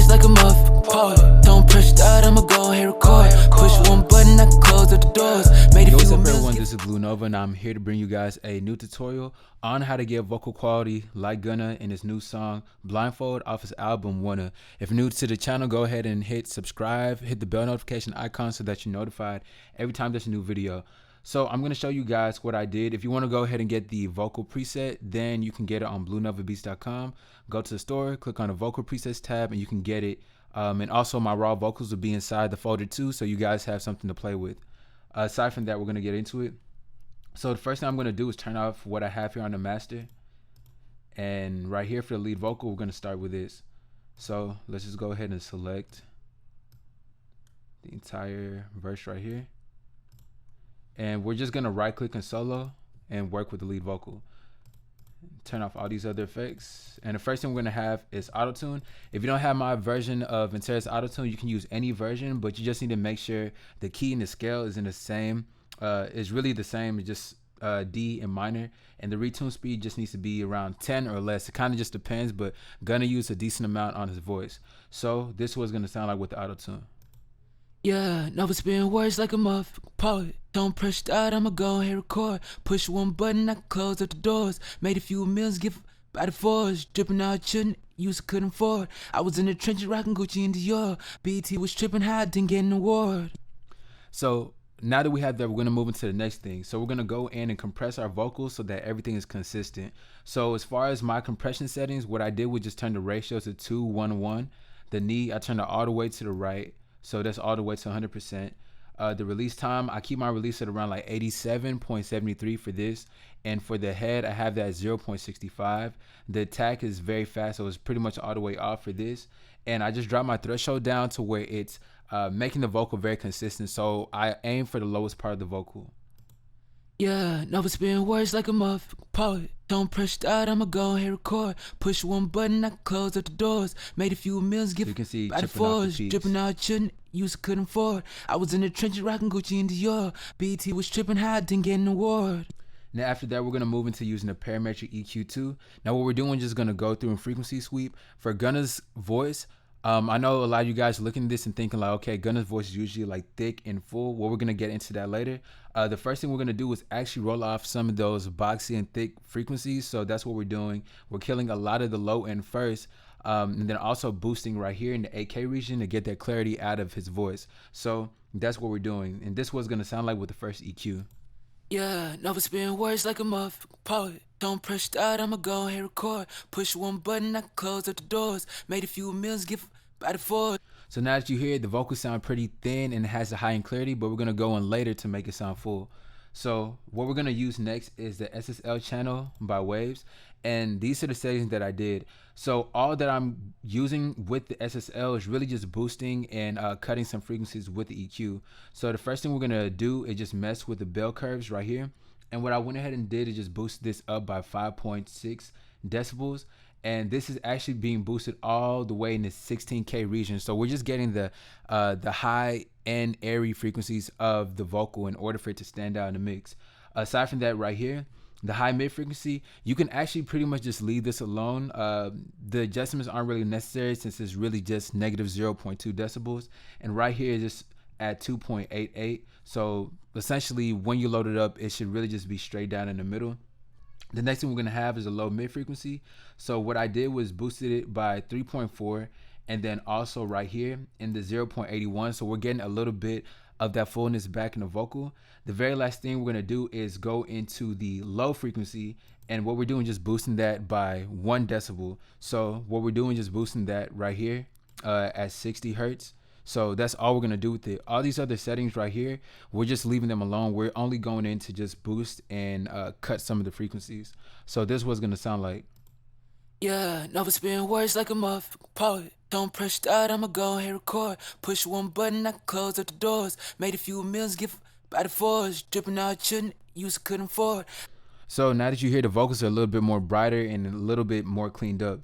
like a motherfucking poet. Don't press start, I'ma go ahead record. Push one button, I can close up the doors. Made a Yo, what's few up millions. everyone, this is Blue Nova and I'm here to bring you guys a new tutorial on how to get vocal quality like Gunna in his new song Blindfold off his album Wanna. If you're new to the channel, go ahead and hit subscribe, hit the bell notification icon so that you're notified every time there's a new video. So I'm going to show you guys what I did. If you want to go ahead and get the vocal preset, then you can get it on bluenovabeats.com. Go to the store, click on the vocal presets tab, and you can get it. And also my raw vocals will be inside the folder too, so you guys have something to play with. Aside from that, we're going to get into it. So the first thing I'm going to do is turn off what I have here on the master. And right here for the lead vocal, we're going to start with this. So let's just go ahead and select the entire verse right here. And we're just gonna right click and solo and work with the lead vocal. Turn off all these other effects. And the first thing we're gonna have is auto-tune. If you don't have my version of Ventador's auto-tune, you can use any version, but you just need to make sure the key and the scale is in the same, is really the same, just D and minor. And the retune speed just needs to be around 10 or less. It kind of just depends, but gonna use a decent amount on his voice. So this was gonna sound like with the auto-tune. Yeah, never spin words like a motherfucking poet. Don't press start, I'ma go ahead record. Push one button, I can close up the doors. Made a few millions, give by the fours. Drippin out, shouldn't use, couldn't afford. I was in the trenches rockin' Gucci and Dior. BT was trippin high, didn't get an award. So now that we have that, we're gonna move into the next thing. So we're gonna go in and compress our vocals so that everything is consistent. So as far as my compression settings, what I did was just turn the ratio to 2:1:1. The knee, I turned it all the way to the right. So that's all the way to 100%. The release time, I keep my release at around like 87.73 for this. And for the head, I have that at 0.65. The attack is very fast, so it's pretty much all the way off for this. And I just dropped my threshold down to where it's making the vocal very consistent. So I aim for the lowest part of the vocal. Yeah, never spin words like a motherfucking poet. Don't press start, I'ma go ahead record. Push one button, I can close up the doors. Made a few millions, give So you can see by the tripping off the fours. cheeks. Drippin out, shouldn't use, couldn't afford. I was in the trenches rockin' Gucci and Dior. BT was trippin high, didn't get an award. Now after that, we're gonna move into using a parametric EQ2. Now what we're doing is just gonna go through and frequency sweep. For Gunna's voice, I know a lot of you guys are looking at this and thinking like, okay, Gunna's voice is usually like thick and full. Well, we're gonna get into that later. The first thing we're gonna do is actually roll off some of those boxy and thick frequencies. So that's what we're doing. We're killing a lot of the low end first. And then also boosting right here in the 8K region to get that clarity out of his voice. So that's what we're doing. And this was gonna sound like with the first EQ. Yeah, never spin words like a motherfucking poet. Don't press start, I'ma go ahead record. Push one button, I can close up the doors. Made a few millions, give by the fours. So now that you hear it, the vocals sound pretty thin and it has a high in clarity, but we're gonna go in later to make it sound full. So what we're gonna use next is the SSL channel by Waves. And these are the settings that I did. So all that I'm using with the SSL is really just boosting and cutting some frequencies with the EQ. So the first thing we're gonna do is just mess with the bell curves right here. And what I went ahead and did is just boost this up by 5.6 decibels. And this is actually being boosted all the way in the 16K region. So we're just getting the high and airy frequencies of the vocal in order for it to stand out in the mix. Aside from that right here, the high mid frequency, you can actually pretty much just leave this alone. The adjustments aren't really necessary since it's really just negative 0.2 decibels. And right here is just at 2.88. So essentially when you load it up, it should really just be straight down in the middle. The next thing we're gonna have is a low mid frequency. So what I did was boosted it by 3.4 and then also right here in the 0.81. So we're getting a little bit of that fullness back in the vocal. The very last thing we're gonna do is go into the low frequency, and what we're doing is just boosting that by 1 decibel. So what we're doing is just boosting that right here at 60 hertz. So that's all we're gonna do with it. All these other settings right here, we're just leaving them alone. We're only going in to just boost and cut some of the frequencies. So this was gonna sound like. Yeah, never spin words like a motherfucking poet. Don't press start, I'ma go ahead record. Push one button, I can close up the doors. Made a few millions, give by the fours. Drippin out, shouldn't use, couldn't afford. So now that you hear the vocals are a little bit more brighter and a little bit more cleaned up.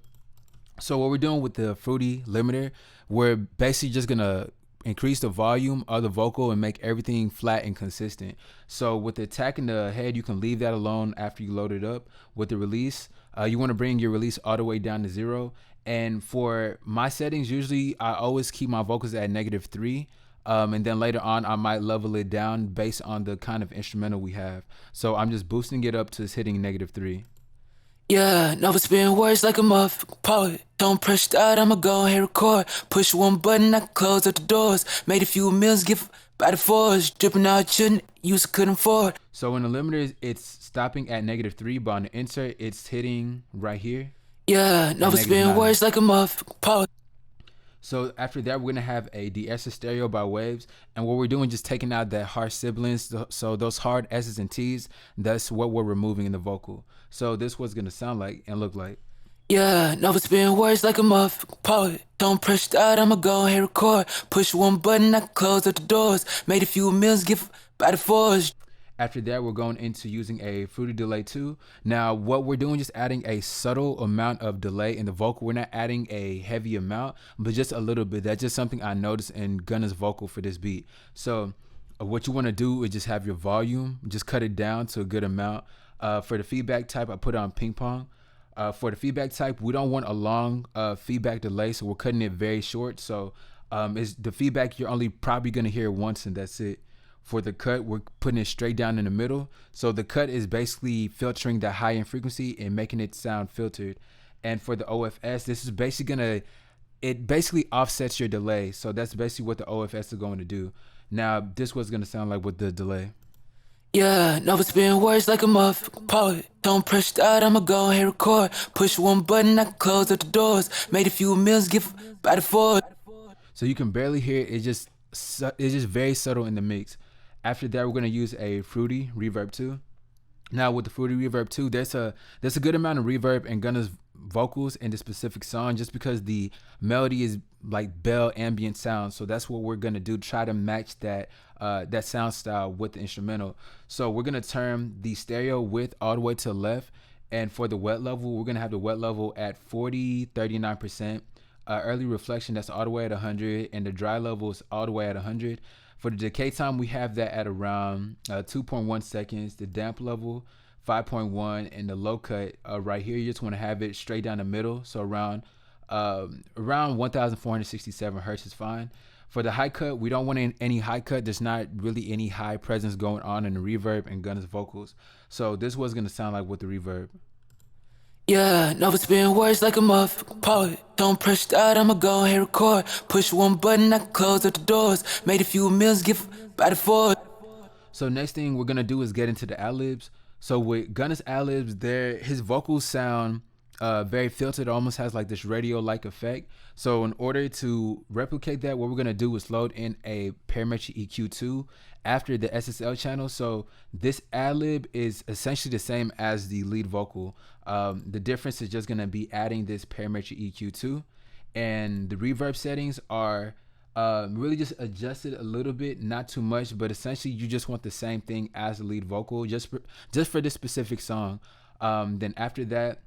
So what we're doing with the fruity limiter, we're basically just gonna increase the volume of the vocal and make everything flat and consistent. So with the attack in the head, you can leave that alone after you load it up. With the release, you want to bring your release all the way down to 0. And for my settings, usually I always keep my vocals at -3. And then later on, I might level it down based on the kind of instrumental we have. So I'm just boosting it up to it's hitting -3. Yeah, never spin words like a mothafuckin poet. Don't press start, I'ma go ahead record. Push one button, I close up the doors. Made a few meals, give by the fours. Drippin out, shouldn't use, couldn't afford. So in the limiter, it's stopping at -3, but on the insert, it's hitting right here. Yeah, never spin words like a mothafuckin poet. So after that, we're gonna have a de-essing stereo by Waves, and what we're doing is just taking out that harsh sibilants. So those hard S's and T's, that's what we're removing in the vocal. So this was gonna sound like and look like. Yeah, never spin words like a mothafuckin poet. Don't press start, I'ma go ahead record. Push one button, I close up the doors. Made a few meals, give by the fours. After that, we're going into using a fruity delay too. Now, what we're doing is just adding a subtle amount of delay in the vocal. We're not adding a heavy amount, but just a little bit. That's just something I noticed in Gunna's vocal for this beat. So what you want to do is just have your volume, just cut it down to a good amount. For the feedback type, I put on ping pong. For the feedback type, we don't want a long feedback delay, so we're cutting it very short. So it's the feedback you're only probably going to hear once, and that's it. For the cut, we're putting it straight down in the middle. So the cut is basically filtering the high end frequency and making it sound filtered. And for the OFS, this is basically it basically offsets your delay. So that's basically what the OFS is going to do. Now, this was going to sound like with the delay. Yeah, never spin words like a mothafuckin poet. Don't press start, I'ma go ahead record. Push one button, I close up the doors. Made a few meals, give by the fours. So you can barely hear it. It's just very subtle in the mix. After that, we're gonna use a fruity reverb 2. Now with the fruity reverb 2, there's a good amount of reverb in Gunna's vocals in this specific song, just because the melody is like bell ambient sound. So that's what we're gonna do, try to match that that sound style with the instrumental. So we're gonna turn the stereo width all the way to the left, and for the wet level, we're gonna have the wet level at 39%. Early reflection, that's all the way at 100, and the dry level is all the way at 100. For the decay time, we have that at around 2.1 seconds. The damp level, 5.1, and the low cut right here, you just want to have it straight down the middle. So around 1,467 hertz is fine. For the high cut, we don't want any high cut. There's not really any high presence going on in the reverb and Gunna's vocals. So this was gonna sound like with the reverb. Yeah, never spin words like a mothafuckin poet. Don't press start, I'ma go ahead record. Push one button, I close up the doors. Made a few meals, give by the fours. So next thing we're gonna do is get into the ad-libs. So with Gunna's ad-libs, his vocals sound very filtered, almost has like this radio-like effect. So in order to replicate that, what we're gonna do is load in a parametric EQ2 after the SSL channel. So this ad-lib is essentially the same as the lead vocal. The difference is just gonna be adding this parametric EQ2, and the reverb settings are really just adjusted a little bit, not too much, but essentially you just want the same thing as the lead vocal just for this specific song. Then after that,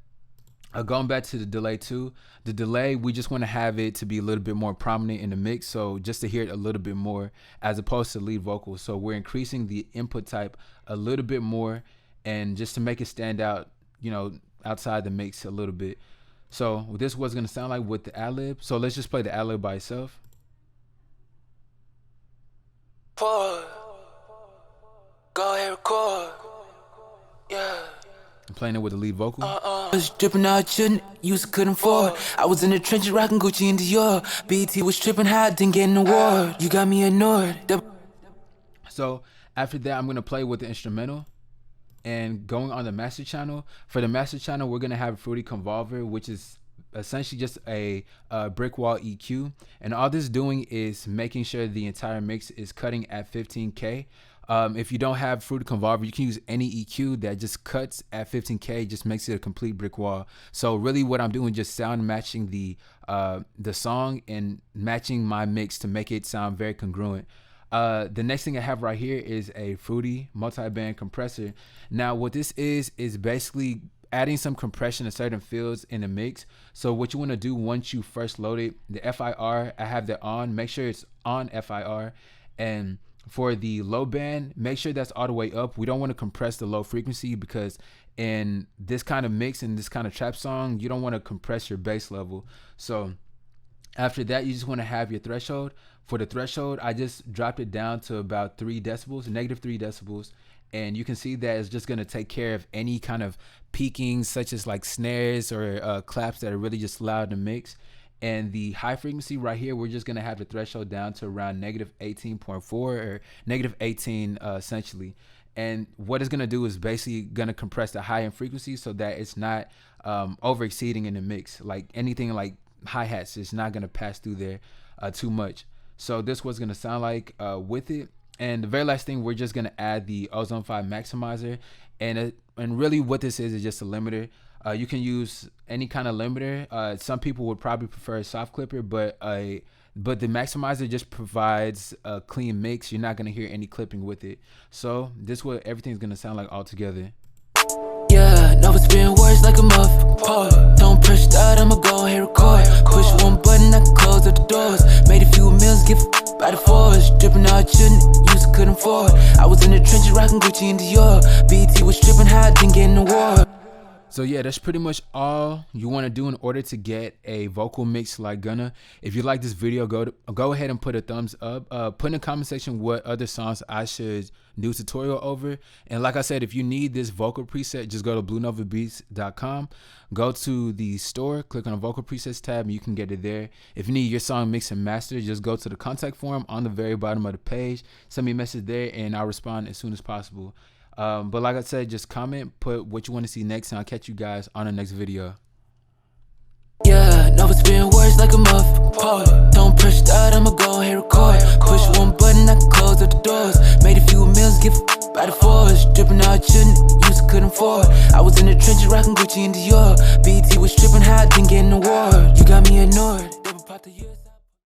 going back to the delay too, the delay, we just want to have it to be a little bit more prominent in the mix, so just to hear it a little bit more as opposed to lead vocal. So we're increasing the input type a little bit more, and just to make it stand out, you know, outside the mix a little bit. So this was going to sound like with the ad-lib. So let's just play the ad-lib by itself. Go ahead record. Yeah. I'm playing it with the lead vocal. Was dripping out, shouldn't use, couldn't afford. I was in the trenches rockin' Gucci and Dior. BT was trippin' high, didn't get an award. You got me ignored. So after that, I'm gonna play with the instrumental, and going on the master channel. For the master channel, we're gonna have a Fruity Convolver, which is essentially just a brick wall EQ, and all this doing is making sure the entire mix is cutting at 15K. If you don't have Fruity Convolver, you can use any EQ that just cuts at 15K, just makes it a complete brick wall. So really what I'm doing is just sound matching the song and matching my mix to make it sound very congruent. The next thing I have right here is a Fruity multi-band compressor. Now what this is basically adding some compression to certain fields in the mix. So what you want to do once you first load it, the FIR, I have that on. Make sure it's on FIR. And for the low band, make sure that's all the way up. We don't want to compress the low frequency, because in this kind of mix, in this kind of trap song, you don't want to compress your bass level. So after that, you just want to have your threshold. For the threshold, I just dropped it down to about 3 decibels, negative 3 decibels. And you can see that it's just going to take care of any kind of peaking, such as like snares or claps that are really just loud in the mix. And the high frequency right here, we're just going to have the threshold down to around negative 18.4 or negative 18 essentially. And what it's going to do is basically going to compress the high end frequency so that it's not over exceeding in the mix. Like anything like hi-hats, it's not going to pass through there too much. So this was going to sound like with it. And the very last thing, we're just going to add the Ozone 5 maximizer. And really what this is just a limiter. You can use any kind of limiter. Some people would probably prefer a soft clipper, but the maximizer just provides a clean mix. You're not going to hear any clipping with it. So this is what everything's going to sound like all together. Yeah, no, it's been worse like a mothafuckin. Don't press start, I'ma go ahead record. Push one button, I can close up the doors. Made a few meals, give by the force. Drippin out, shouldn't use, couldn't afford. I was in the trenches rockin' Gucci and Dior. BT was trippin' high, didn't get an award. So yeah, that's pretty much all you want to do in order to get a vocal mix like Gunna. If you like this video, go ahead and put a thumbs up. Put in the comment section what other songs I should do a tutorial over. And like I said, if you need this vocal preset, just go to bluenovabeats.com. Go to the store, click on the vocal presets tab, and you can get it there. If you need your song mixed and mastered, just go to the contact form on the very bottom of the page. Send me a message there, and I'll respond as soon as possible. But like I said, just comment, put what you want to see next, and I'll catch you guys on the next video. Yeah, no, it's been worse like a mothafuckin. Don't press start, I'ma go ahead record. Push one button, I can close up the doors. Made a few meals, give by the force. Drippin out, shouldn't use, couldn't afford. I was in the trenches rockin' Gucci and Dior. BT was trippin' high, didn't get an award. You got me ignored. Never popped the years.